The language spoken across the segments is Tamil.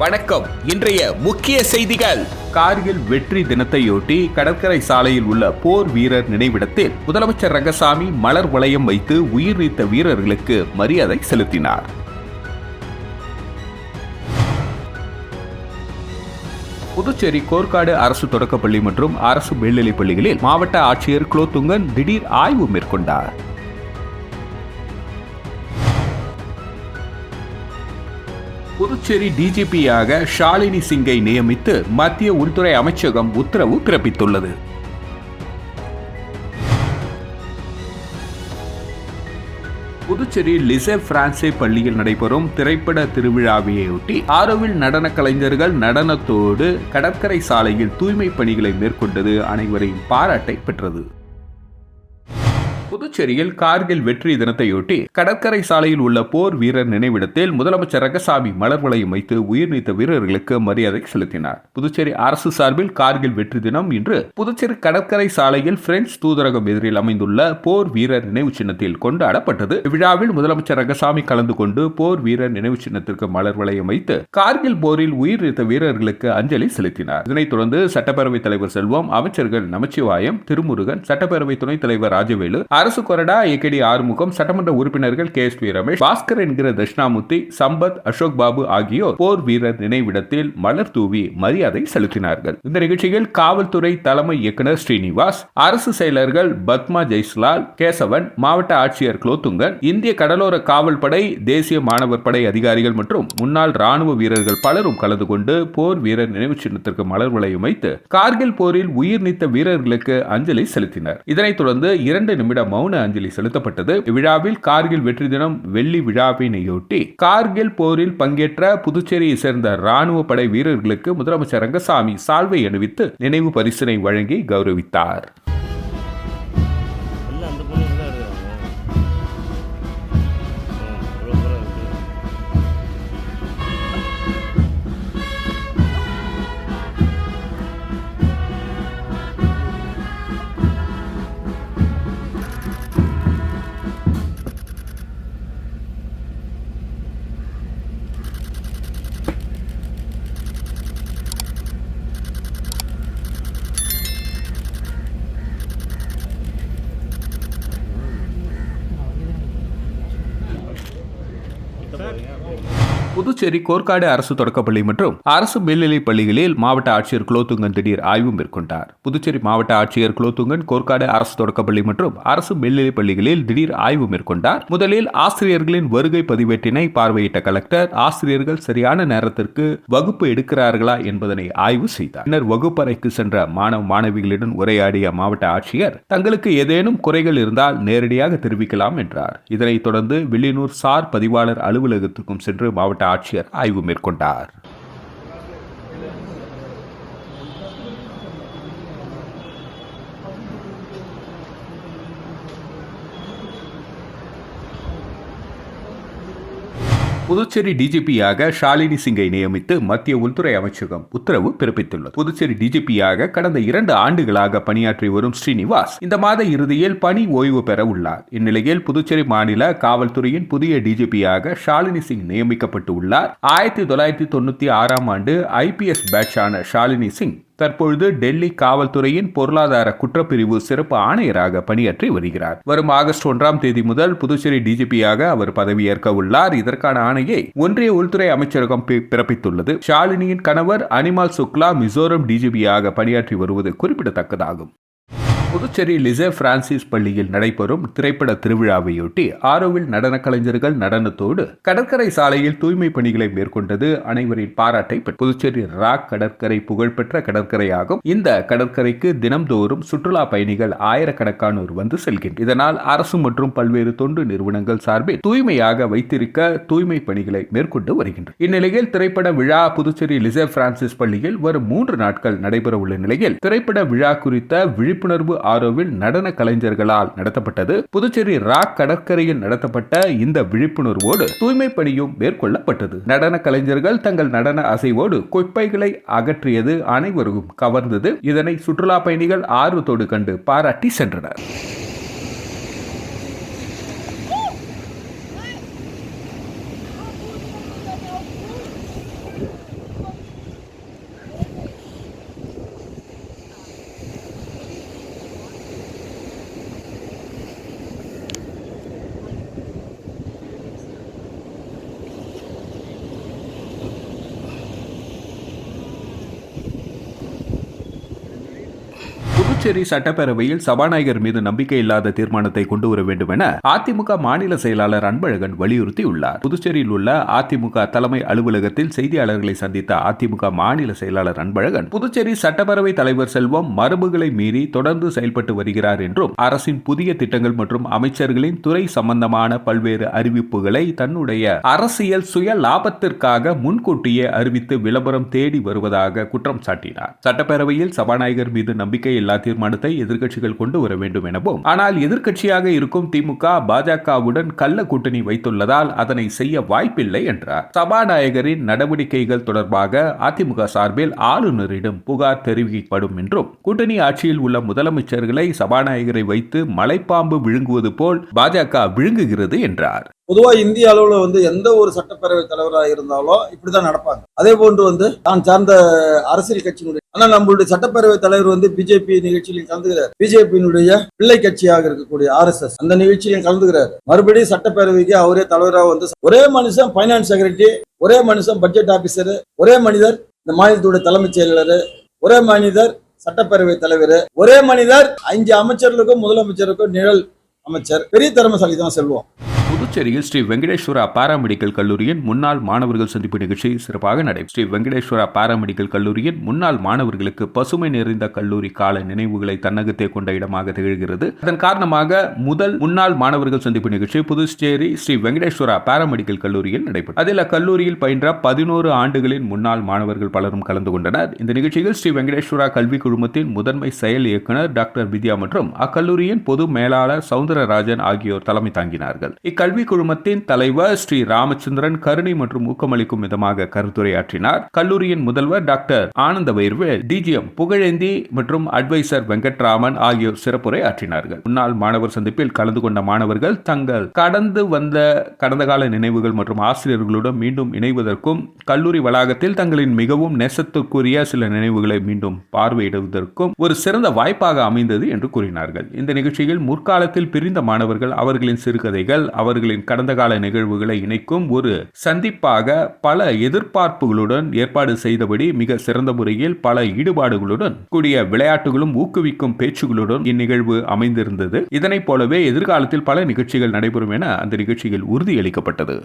வணக்கம். இன்றைய முக்கிய செய்திகள். கார்கில் வெற்றி தினத்தையொட்டி கடற்கரை சாலையில் உள்ள போர் வீரர் நினைவிடத்தில் முதலமைச்சர் ரங்கசாமி மலர் வளையம் வைத்து உயிர் நீத்த வீரர்களுக்கு மரியாதை செலுத்தினார். புதுச்சேரி கோர்க்காடு அரசு தொடக்கப்பள்ளி மற்றும் அரசு மேல்நிலைப் பள்ளிகளில் மாவட்ட ஆட்சியர் குலோத்துங்கன் திடீர் ஆய்வு மேற்கொண்டார். புதுச்சேரி டிஜிபியாக ஷாலினி சிங்கை நியமித்து மத்திய உள்துறை அமைச்சகம் உத்தரவு பிறப்பித்துள்ளது. புதுச்சேரி லிசே பிரான்சே பள்ளியில் நடைபெறும் திரைப்பட திருவிழாவையொட்டி ஆரோவில் நடன கலைஞர்கள் நடனத்தோடு கடற்கரை சாலையில் தூய்மை பணிகளை மேற்கொண்டது அனைவரையும் பாராட்டை பெற்றது. புதுச்சேரியில் கார்கில் வெற்றி தினத்தையொட்டி கடற்கரை சாலையில் உள்ள போர் வீரர் நினைவிடத்தில் முதலமைச்சர் ரங்கசாமி மலர் வளையம் வைத்து உயிர் நீத்த வீரர்களுக்கு மரியாதை செலுத்தினார். புதுச்சேரி அரசு சார்பில் கார்கில் வெற்றி தினம் இன்று புதுச்சேரி கடற்கரை சாலையில் பிரெஞ்சு தூதரகம் எதிரில் அமைந்துள்ள போர் வீரர் நினைவு சின்னத்தில் கொண்டாடப்பட்டது. இவ்விழாவில் முதலமைச்சர் ரங்கசாமி கலந்து கொண்டு போர் வீரர் நினைவு சின்னத்திற்கு மலர் வளையம் வைத்து கார்கில் போரில் உயிர் நீத்த வீரர்களுக்கு அஞ்சலி செலுத்தினார். இதனைத் தொடர்ந்து சட்டப்பேரவைத் தலைவர் செல்வம், அமைச்சர்கள் நமச்சிவாயம், திருமுருகன், சட்டப்பேரவை துணைத் தலைவர் ராஜவேலு, அரசு கொறடா ஏகேடி ஆறுமுகம், சட்டமன்ற உறுப்பினர்கள் KSP ரமேஷ், பாஸ்கர் என்கிற தட்சிணாமூர்த்தி, சம்பத், அசோக் பாபு ஆகியோர் போர் வீரர் நினைவிடத்தில் மலர் தூவி மரியாதை செலுத்தினார்கள். இந்த நிகழ்ச்சியில் காவல்துறை தலைமை இயக்குநர் ஸ்ரீனிவாஸ், அரசு செயலர்கள் பத்மா ஜெய்ஸ்லால், கேசவன், மாவட்ட ஆட்சியர் குலோத்துங்கன், இந்திய கடலோர காவல் படை, தேசிய மாணவர் படை அதிகாரிகள் மற்றும் முன்னாள் ராணுவ வீரர்கள் பலரும் கலந்து கொண்டு போர் வீரர் நினைவு சின்னத்திற்கு மலர் வளையம் வைத்து கார்கில் போரில் உயிர் நீத்த வீரர்களுக்கு அஞ்சலி செலுத்தினர். இதனைத் தொடர்ந்து 2 நிமிட மௌன அஞ்சலி செலுத்தப்பட்டது. இவ்விழாவில் கார்கில் வெற்றி தினம் வெள்ளி விழாவினையொட்டி கார்கில் போரில் பங்கேற்ற புதுச்சேரியை சேர்ந்த ராணுவ படை வீரர்களுக்கு முதலமைச்சர் ரங்கசாமி சால்வை அணிவித்து நினைவு பரிசினை வழங்கி கௌரவித்தார். புதுச்சேரி கோர்க்காடு அரசு தொடக்கப்பள்ளி மற்றும் அரசு மேல்நிலைப் பள்ளிகளில் மாவட்ட ஆட்சியர் குலோத்துங்கன் திடீர் ஆய்வு மேற்கொண்டார். புதுச்சேரி மாவட்ட ஆட்சியர் குலோத்துங்கன் கோர்க்காடு அரசு தொடக்கப்பள்ளி மற்றும் அரசு மேல்நிலைப் பள்ளிகளில் திடீர் ஆய்வு மேற்கொண்டார். முதலில் ஆசிரியர்களின் வருகை பதிவேட்டினை பார்வையிட்ட கலெக்டர் ஆசிரியர்கள் சரியான நேரத்திற்கு வகுப்பு எடுக்கிறார்களா என்பதனை ஆய்வு செய்தார். பின்னர் வகுப்பறைக்கு சென்ற மாணவ மாணவிகளுடன் உரையாடிய மாவட்ட ஆட்சியர் தங்களுக்கு ஏதேனும் குறைகள் இருந்தால் நேரடியாக தெரிவிக்கலாம் என்றார். இதனைத் தொடர்ந்து வில்லியனூர் சார் பதிவாளர் அலுவலகத்திற்கும் சென்று மாவட்ட ஆட்சியர் ஆய்வு மேற்கொண்டார். புதுச்சேரி டிஜிபியாக ஷாலினி சிங்கை நியமித்து மத்திய உள்துறை அமைச்சகம் உத்தரவு பிறப்பித்துள்ளது. புதுச்சேரி டிஜிபியாக கடந்த 2 ஆண்டுகளாக பணியாற்றி வரும் ஸ்ரீனிவாஸ் இந்த மாத இறுதியில் பணி ஓய்வு பெற உள்ளார். இந்நிலையில் புதுச்சேரி மாநில காவல்துறையின் புதிய டிஜிபியாக ஷாலினி சிங் நியமிக்கப்பட்டு உள்ளார். 1996ஆம் ஆண்டு IPS பேட்சான ஷாலினி சிங் தற்பொழுது டெல்லி காவல்துறையின் பொருளாதார குற்றப்பிரிவு சிறப்பு ஆணையராக பணியாற்றி வருகிறார். வரும் ஆகஸ்ட் 1ஆம் தேதி முதல் புதுச்சேரி டிஜிபியாக அவர் பதவியேற்க உள்ளார். இதற்கான ஆணையை ஒன்றிய உள்துறை அமைச்சரகம் பிறப்பித்துள்ளது. ஷாலினியின் கணவர் அனிமல் சுக்லா மிசோரம் டிஜிபியாக பணியாற்றி வருவது குறிப்பிடத்தக்கதாகும். புதுச்சேரி லிசே பிரான்சிஸ் பள்ளியில் நடைபெறும் திரைப்பட திருவிழாவையொட்டி ஆரோவில் நடன கலைஞர்கள் நடனத்தோடு கடற்கரை சாலையில் தூய்மை பணிகளை மேற்கொண்டது அனைவரின் பாராட்டை பெற்றது. புதுச்சேரி ராக் கடற்கரை புகழ்பெற்ற கடற்கரையாகும். இந்த கடற்கரைக்கு தினம்தோறும் சுற்றுலா பயணிகள் ஆயிரக்கணக்கானோர் வந்து செல்கின்றனர். இதனால் அரசு மற்றும் பல்வேறு தொண்டு நிறுவனங்கள் சார்பில் தூய்மையாக வைத்திருக்க தூய்மை பணிகளை மேற்கொண்டு வருகின்றனர். இந்நிலையில் திரைப்பட விழா புதுச்சேரி லிசே பிரான்சிஸ் பள்ளியில் வரும் 3 நாட்கள் நடைபெற உள்ள நிலையில் திரைப்பட விழா குறித்த விழிப்புணர்வு ஆரோவில் நடன கலைஞர்களால் நடத்தப்பட்டது. புதுச்சேரி ராக் கடற்கரையில் நடத்தப்பட்ட இந்த விழிப்புணர்வோடு தூய்மை பணியும் மேற்கொள்ளப்பட்டது. நடன கலைஞர்கள் தங்கள் நடன அசைவோடு குப்பைகளை அகற்றியது அனைவரும் கவர்ந்தது. இதனை சுற்றுலா பயணிகள் ஆர்வத்தோடு கண்டு பாராட்டி சென்றனர். புதுச்சேரி சட்டப்பேரவையில் சபாநாயகர் மீது நம்பிக்கை இல்லாத தீர்மானத்தை கொண்டு வர வேண்டும் என அதிமுக மாநில செயலாளர் அன்பழகன் வலியுறுத்தியுள்ளார். புதுச்சேரியில் உள்ள அதிமுக தலைமை அலுவலகத்தில் செய்தியாளர்களை சந்தித்த அதிமுக மாநில செயலாளர் அன்பழகன், புதுச்சேரி சட்டப்பேரவை தலைவர் செல்வம் மரபுகளை மீறி தொடர்ந்து செயல்பட்டு வருகிறார் என்றும், அரசின் புதிய திட்டங்கள் மற்றும் அமைச்சர்களின் துறை சம்பந்தமான பல்வேறு அறிவிப்புகளை தன்னுடைய அரசியல் சுய லாபத்திற்காக முன்கூட்டியே அறிவித்து விளம்பரம் தேடி வருவதாக குற்றம் சாட்டினார். சட்டப்பேரவையில் சபாநாயகர் மீது நம்பிக்கை இல்லா தீர்மானத்தை எதிர்க்கட்சிகள் கொண்டு வர வேண்டும் எனவும், ஆனால் எதிர்க்கட்சியாக இருக்கும் திமுக பாஜகவுடன் கள்ள கூட்டணி வைத்துள்ளதால் அதனை செய்ய வாய்ப்பில்லை என்றார். சபாநாயகரின் நடவடிக்கைகள் தொடர்பாக அதிமுக சார்பில் ஆளுநரிடம் புகார் தெரிவிக்கப்படும் என்றும், கூட்டணி ஆட்சியில் உள்ள முதலமைச்சர்களை சபாநாயகரை வைத்து மலைப்பாம்பு விழுங்குவது போல் பாஜக விழுங்குகிறது என்றார். பொதுவா இந்திய அளவுல எந்த ஒரு சட்டப்பேரவை தலைவராக இருந்தாலும் இப்படிதான் நடப்பாங்க. அதே போன்று தான் சார்ந்த அரசியல் கட்சியினுடைய, ஆனா நம்மளுடைய சட்டப்பேரவை தலைவர் பிஜேபி நிகழ்ச்சியிலும் கலந்துகிறார். பிஜேபியினுடைய பிள்ளை கட்சியாக இருக்கக்கூடிய RSS அந்த நிகழ்ச்சியிலும் கலந்துகிறார். மறுபடியும் சட்டப்பேரவைக்கு அவரே தலைவராக ஒரே மனுஷன் பைனான்ஸ் செக்ரட்டரி, ஒரே மனுஷன் பட்ஜெட் ஆபீசர், ஒரே மனிதர் இந்த மாநிலத்துடைய தலைமைச் செயலாளர், ஒரே மனிதர் சட்டப்பேரவை தலைவர், ஒரே மனிதர் 5 அமைச்சர்களுக்கும் முதலமைச்சருக்கும் நிழல் அமைச்சர். பெரிய திறமைசாலி தான் செல்வம். புதுச்சேரியில் ஸ்ரீ வெங்கடேஸ்வரா பாராமெடிக்கல் கல்லூரியின் முன்னாள் மாணவர்கள் சந்திப்பு நிகழ்ச்சி சிறப்பாக நடைபெற்றது. ஸ்ரீ வெங்கடேஸ்வரா பாராமெடிக்கல் கல்லூரியின் முன்னாள் மாணவர்களுக்கு பசுமை நிறைந்த கல்லூரி கால நினைவுகளை தன்னகத்தே கொண்ட இடமாக திகழ்கிறது. அதன் காரணமாக முன்னாள் மாணவர்கள் சந்திப்பு நிகழ்ச்சி புதுச்சேரி ஸ்ரீ வெங்கடேஸ்வரா பாராமெடிக்கல் கல்லூரியில் நடைபெற்றது. அதில் அக்கல்லூரியில் பயின்ற 11 ஆண்டுகளின் முன்னாள் மாணவர்கள் பலரும் கலந்து கொண்டனர். இந்த நிகழ்ச்சியில் ஸ்ரீ வெங்கடேஸ்வரா கல்வி குழுமத்தின் முதன்மை செயல் இயக்குனர் டாக்டர் வித்யா மற்றும் அக்கல்லூரியின் பொது மேலாளர் சவுந்தரராஜன் ஆகியோர் தலைமை தாங்கினார்கள். கல்வி குழுமத்தின் தலைவர் ஸ்ரீ ராமச்சந்திரன் கருணை மற்றும் ஊக்கமளிக்கும் விதமாக கருத்துரையாற்றினார். கல்லூரியின் முதல்வர் டாக்டர் ஆனந்த வைர்வேல், டிஜிஎம் புகழேந்தி மற்றும் அட்வைசர் வெங்கட்ராமன் ஆகியோர் சிறப்புரை ஆற்றினார்கள். முன்னாள் மாணவர் சந்திப்பில் கலந்து கொண்ட மாணவர்கள் தங்கள் கடந்த கால நினைவுகள் மற்றும் ஆசிரியர்களுடன் மீண்டும் இணைவதற்கும், கல்லூரி வளாகத்தில் தங்களின் மிகவும் நேசத்துக்குரிய சில நினைவுகளை மீண்டும் பார்வையிடுவதற்கும் ஒரு சிறந்த வாய்ப்பாக அமைந்தது என்று கூறினார்கள். இந்த நிகழ்ச்சியில் முற்காலத்தில் பிரிந்த மாணவர்கள் அவர்களின் சிறுகதைகள், அவர்களின் கடந்த கால நிகழ்வுகளை இணைக்கும் ஒரு சந்திப்பாக பல எதிர்பார்ப்புகளுடன் ஏற்பாடு செய்தபடி மிக சிறந்த முறையில் பல ஈடுபாடுகளுடன் கூடிய விளையாட்டுகளும் ஊக்குவிக்கும் பேச்சுகளுடன் இந்நிகழ்வு அமைந்திருந்தது. இதனைப் போலவே எதிர்காலத்தில் பல நிகழ்ச்சிகள் நடைபெறும் என அந்த நிகழ்ச்சியில் உறுதியளிக்கப்பட்டது.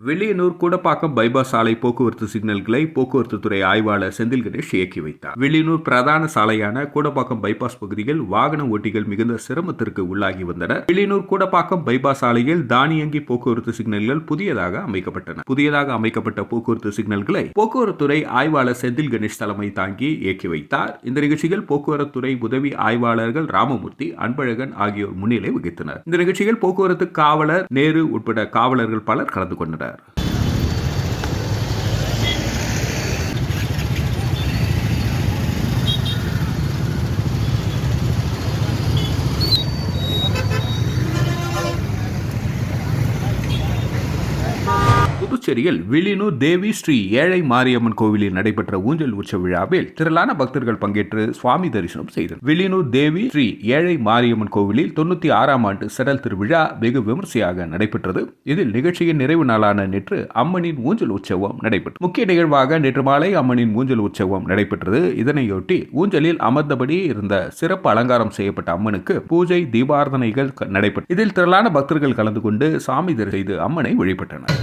வில்லியனூர் கூடப்பாக்கம் பைபாஸ் சாலை போக்குவரத்து சிக்னல்களை போக்குவரத்து துறை ஆய்வாளர் செந்தில் கணேஷ் இயக்கி வைத்தார். வில்லியனூர் பிரதான சாலையான கூடப்பாக்கம் பைபாஸ் பகுதியில் வாகன ஓட்டிகள் மிகுந்த சிரமத்திற்கு உள்ளாகி வந்தனர். வில்லியனூர் கூடப்பாக்கம் பைபாஸ் சாலையில் தானியங்கி போக்குவரத்து சிக்னல்கள் புதியதாக அமைக்கப்பட்டன. புதியதாக அமைக்கப்பட்ட போக்குவரத்து சிக்னல்களை போக்குவரத்து துறை ஆய்வாளர் செந்தில் கணேஷ் தலைமை தாங்கி இயக்கி வைத்தார். இந்த நிகழ்ச்சியில் போக்குவரத்து துறை உதவி ஆய்வாளர்கள் ராமமூர்த்தி, அன்பழகன் ஆகியோர் முன்னிலை வகித்தனர். இந்த நிகழ்ச்சியில் போக்குவரத்து காவலர் நேரு உட்பட காவலர்கள் பலர் கலந்து கொண்டனர். புதுச்சேரியில் வில்லியனூர் தேவி ஸ்ரீ ஏழை மாரியம்மன் கோவிலில் நடைபெற்ற ஊஞ்சல் உற்சவ விழாவில் திரளான பக்தர்கள் பங்கேற்று சுவாமி தரிசனம் செய்தனர். வில்லியனூர் தேவி ஸ்ரீ ஏழை மாரியம்மன் கோவிலில் 96ஆம் ஆண்டு செடல் திருவிழா வெகு விமர்சையாக நடைபெற்றது. இதில் நிகழ்ச்சியின் நிறைவு நாளான நேற்று அம்மனின் ஊஞ்சல் உற்சவம் நடைபெற்றது. முக்கிய நிகழ்வாக நேற்று மாலை அம்மனின் ஊஞ்சல் உற்சவம் நடைபெற்றது. இதனையொட்டி ஊஞ்சலில் அமர்ந்தபடி இருந்த சிறப்பு அலங்காரம் செய்யப்பட்ட அம்மனுக்கு பூஜை தீபாராதனைகள் நடைபெற்றது. இதில் திரளான பக்தர்கள் கலந்து கொண்டு சாமி தரிசனம் செய்து அம்மனை வழிபட்டனர்.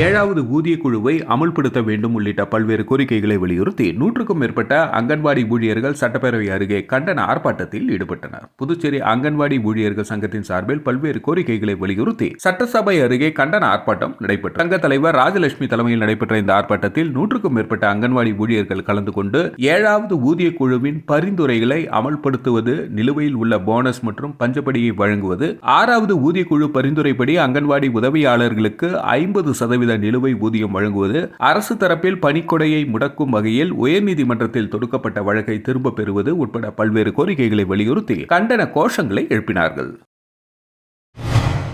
7வது ஊதிய குழுவை அமல்படுத்த வேண்டும் உள்ளிட்ட பல்வேறு கோரிக்கைகளை வலியுறுத்தி 100க்கும் மேற்பட்ட அங்கன்வாடி ஊழியர்கள் சட்டப்பேரவை அருகே கண்டன ஆர்ப்பாட்டத்தில் ஈடுபட்டனர். புதுச்சேரி அங்கன்வாடி ஊழியர்கள் சங்கத்தின் சார்பில் பல்வேறு கோரிக்கைகளை வலியுறுத்தி சட்டசபை அருகே கண்டன ஆர்ப்பாட்டம் நடைபெற்றது. சங்க தலைவர் ராஜலட்சுமி தலைமையில் நடைபெற்ற இந்த ஆர்ப்பாட்டத்தில் 100க்கும் மேற்பட்ட அங்கன்வாடி ஊழியர்கள் கலந்து கொண்டு 7வது ஊதிய குழுவின் பரிந்துரைகளை அமல்படுத்துவது, நிலுவையில் உள்ள போனஸ் மற்றும் பஞ்சப்படியை வழங்குவது, 6வது ஊதிய குழு பரிந்துரைப்படி அங்கன்வாடி உதவியாளர்களுக்கு 50% நிலுவை ஊதியம் வழங்குவது, அரசு தரப்பில் பணிக்கொடையை முடக்கும் வகையில் உயர்நீதிமன்றத்தில் தொடுக்கப்பட்ட வழக்கை திரும்ப பெறுவது உட்பட பல்வேறு கோரிக்கைகளை வலியுறுத்தி கண்டன கோஷங்களை எழுப்பினார்கள்.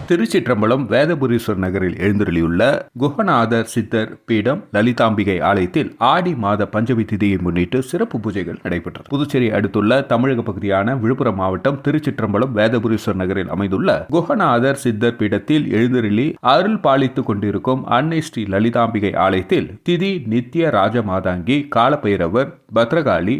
திருச்சிற்றம்பலம் வேதபுரீஸ்வர் நகரில் எழுந்தருளியுள்ள குஹநாதர் சித்தர் பீடம் லலிதாம்பிகை ஆலயத்தில் ஆடி மாத பஞ்சமி திதியை முன்னிட்டு சிறப்பு பூஜைகள் நடைபெற்றது. புதுச்சேரி அடுத்துள்ள தமிழக பகுதியான விழுப்புரம் மாவட்டம் திருச்சிற்றம்பலம் வேதபுரீஸ்வர் நகரில் அமைந்துள்ள குஹநாதர் சித்தர் பீடத்தில் எழுந்தருளி அருள் பாலித்துக் கொண்டிருக்கும் அன்னை ஸ்ரீ லலிதாம்பிகை ஆலயத்தில் திதி நித்திய ராஜமாதாங்கி காலபைரவர் பத்ரகாளி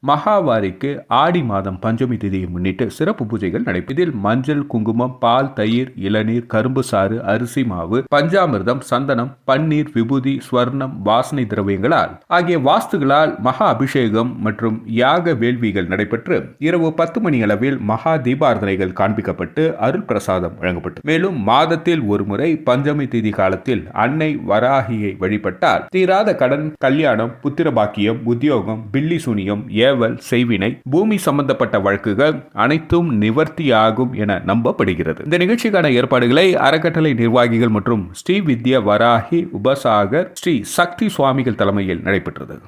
மகாவாரிக்கு ஆடி மாதம் பஞ்சமி திதியை முன்னிட்டு சிறப்பு பூஜைகள் நடைபெறும். இதில் மஞ்சள், குங்குமம், பால், தயிர், இளநீர், கரும்பு சாறு, அரிசி மாவு, பஞ்சாமிர்தம், சந்தனம், பன்னீர், விபூதி, ஸ்வர்ணம், வாசனை திரவியங்களால் ஆகிய வாஸ்துகளால் மகா அபிஷேகம் மற்றும் யாக வேள்விகள் நடைபெற்று இரவு 10 மணி அளவில் மகா தீபாரதனைகள் காண்பிக்கப்பட்டு அருள் பிரசாதம் வழங்கப்பட்டது. மேலும் மாதத்தில் ஒருமுறை பஞ்சமி திதி காலத்தில் அன்னை வராகியை வழிபட்டால் தீராத கடன், கல்யாணம், புத்திர பாக்கியம், உத்தியோகம், பில்லி சூனியம், செய்வினை, பூமி சம்பந்தப்பட்ட வழக்குகள் அனைத்தும் நிவர்த்தியாகும் என நம்பப்படுகிறது. இந்த நிகழ்ச்சிக்கான ஏற்பாடுகளை அறக்கட்டளை நிர்வாகிகள் மற்றும் ஸ்ரீ வித்யா வராகி உபசாகர் ஸ்ரீ சக்தி சுவாமிகள் தலைமையில் நடைபெற்றது.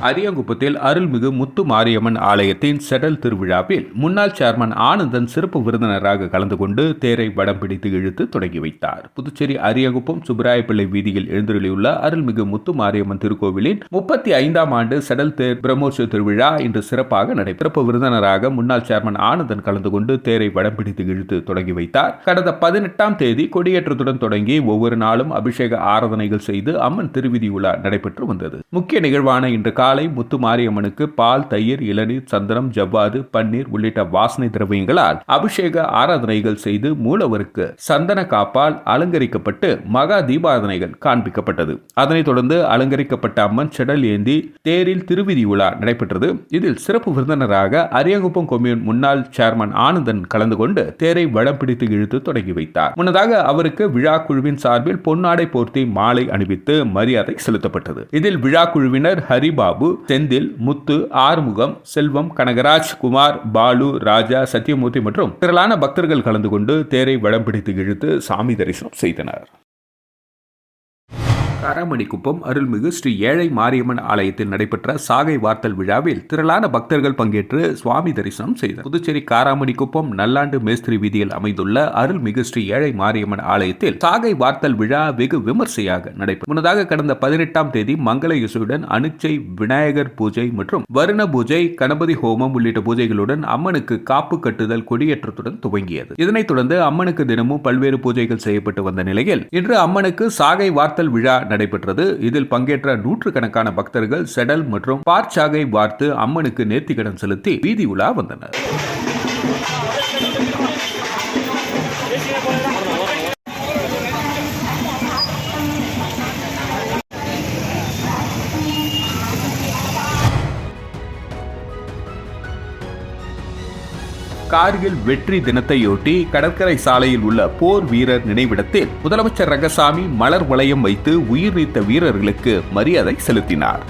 அரியங்குப்பத்தில் அருள்மிகு முத்து மாரியம்மன் ஆலயத்தின் செடல் திருவிழாவில் முன்னாள் சேர்மன் ஆனந்தன் சிறப்பு விருந்தினராக கலந்து கொண்டு தேரை வடம் பிடித்து இழுத்து தொடங்கி வைத்தார். புதுச்சேரி அரியங்குப்பம் சுப்பராயப்பிள்ளை வீதியில் எழுந்தருளியுள்ள அருள்மிகு முத்து மாரியம்மன் திருக்கோவிலின் 35ஆம் ஆண்டு செடல் தேர் பிரம்மோற்சவ திருவிழா இன்று சிறப்பாக நடைபெற்றது. சிறப்பு விருந்தினராக முன்னாள் சேர்மன் ஆனந்தன் கலந்து கொண்டு தேரை வடம் பிடித்து இழுத்து தொடங்கி வைத்தார். கடந்த 18ஆம் தேதி கொடியேற்றத்துடன் தொடங்கி ஒவ்வொரு நாளும் அபிஷேக ஆராதனைகள் செய்து அம்மன் திருவிதி உலா நடைபெற்று வந்தது. முக்கிய நிகழ்வான இன்று காலை முத்து மாரியம்மனுக்கு பால், தயிர், இளநீர், சந்தனம், ஜவ்வாது, பன்னீர் உள்ளிட்ட வாசனை திரவியங்களால் அபிஷேக ஆராதனைகள் செய்து மூலவருக்கு சந்தன காப்பால் அலங்கரிக்கப்பட்டு மகா தீபாரதனைகள் காண்பிக்கப்பட்டது. அதனைத் தொடர்ந்து அலங்கரிக்கப்பட்ட அம்மன் செடல் ஏந்தி தேரில் திருவிதி உலா நடைபெற்றது. இதில் சிறப்பு விருந்தினராக அரியங்குப்பம் கொம்யூன் முன்னாள் சேர்மன் ஆனந்தன் கலந்து கொண்டு தேரை வடம் பிடித்து இழுத்து தொடங்கி வைத்தார். முன்னதாக அவருக்கு விழா குழுவின் சார்பில் பொன்னாடை போர்த்தி மாலை அணிவித்து மரியாதை செலுத்தப்பட்டது. இதில் விழா குழுவினர் ஹரிபாபு, செந்தில், முத்து, ஆறுமுகம், செல்வம், கனகராஜ், குமார், பாலு, ராஜா, சத்தியமூர்த்தி மற்றும் திரளான பக்தர்கள் கலந்து கொண்டு தேரை வடம் பிடித்து இழுத்து சாமி தரிசனம் செய்தனர். காராமணிக்குப்பம் அருள்மிகு ஸ்ரீ ஏழை மாரியம்மன் ஆலயத்தில் நடைபெற்ற சாகை வார்த்தல் விழாவில் திரளான பக்தர்கள் பங்கேற்று சுவாமி தரிசனம் செய்தனர். புதுச்சேரி காராமணிக்குப்பம் நல்லாண்டு மேஸ்திரி வீதியில் அமைந்துள்ள அருள்மிகு ஸ்ரீ ஏழை மாரியம்மன் ஆலயத்தில் சாகை வார்த்தல் விழா வெகு விமர்சையாக நடைபெற்றது. முன்னதாக கடந்த 18ஆம் தேதி மங்கள இசையுடன் அனுச்சை விநாயகர் பூஜை மற்றும் வருண பூஜை, கணபதி ஹோமம் உள்ளிட்ட பூஜைகளுடன் அம்மனுக்கு காப்பு கட்டுதல் கொடியேற்றத்துடன் துவங்கியது. இதனைத் தொடர்ந்து அம்மனுக்கு தினமும் பல்வேறு பூஜைகள் செய்யப்பட்டு வந்த நிலையில் இன்று அம்மனுக்கு சாகை வார்த்தல் விழா நடைபெற்றது. இதில் பங்கேற்ற நூற்றுக்கணக்கான பக்தர்கள் செடல் மற்றும் பார்ச்சாகை வார்த்து அம்மனுக்கு நேர்த்திக்கடன் செலுத்தி வீதி உலா வந்தனர். கார்கில் வெற்றி தினத்தையொட்டி கடற்கரை சாலையில் உள்ள போர் வீரர் நினைவிடத்தில் முதலமைச்சர் ரங்கசாமி மலர் வளையம் வைத்து உயிர் நீத்த வீரர்களுக்கு மரியாதை செலுத்தினார்.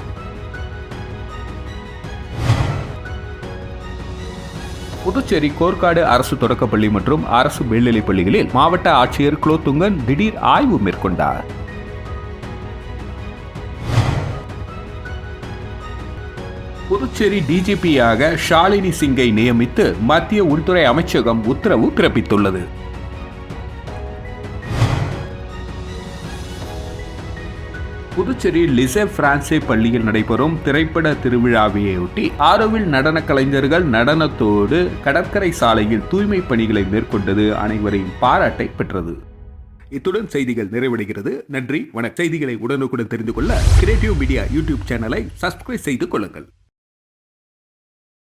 புதுச்சேரி கோர்க்காடு அரசு தொடக்கப்பள்ளி மற்றும் அரசு மேல்நிலைப் பள்ளிகளில் மாவட்ட ஆட்சியர் குலோத்துங்கன் திடீர் ஆய்வு மேற்கொண்டார். புதுச்சேரி டிஜிபியாக ஷாலினி சிங்கை நியமித்து மத்திய உள்துறை அமைச்சகம் உத்தரவு பிறப்பித்துள்ளது. புதுச்சேரி லிசே பிரான்சே பள்ளியில் நடைபெறும் திரைப்பட திருவிழாவையொட்டி ஆரோவில் நடன கலைஞர்கள் நடனத்தோடு கடற்கரை சாலையில் தூய்மை பணிகளை மேற்கொண்டது அனைவரையும் பாராட்டை பெற்றது. இத்துடன் செய்திகள் நிறைவடைகிறது. நன்றி, வணக்கம். செய்திகளை உடனுக்குடன் தெரிந்து கொள்ள கிரியேட்டிவ் மீடியா யூடியூப் சேனலை சப்ஸ்கிரைப் செய்து கொள்ளுங்கள்.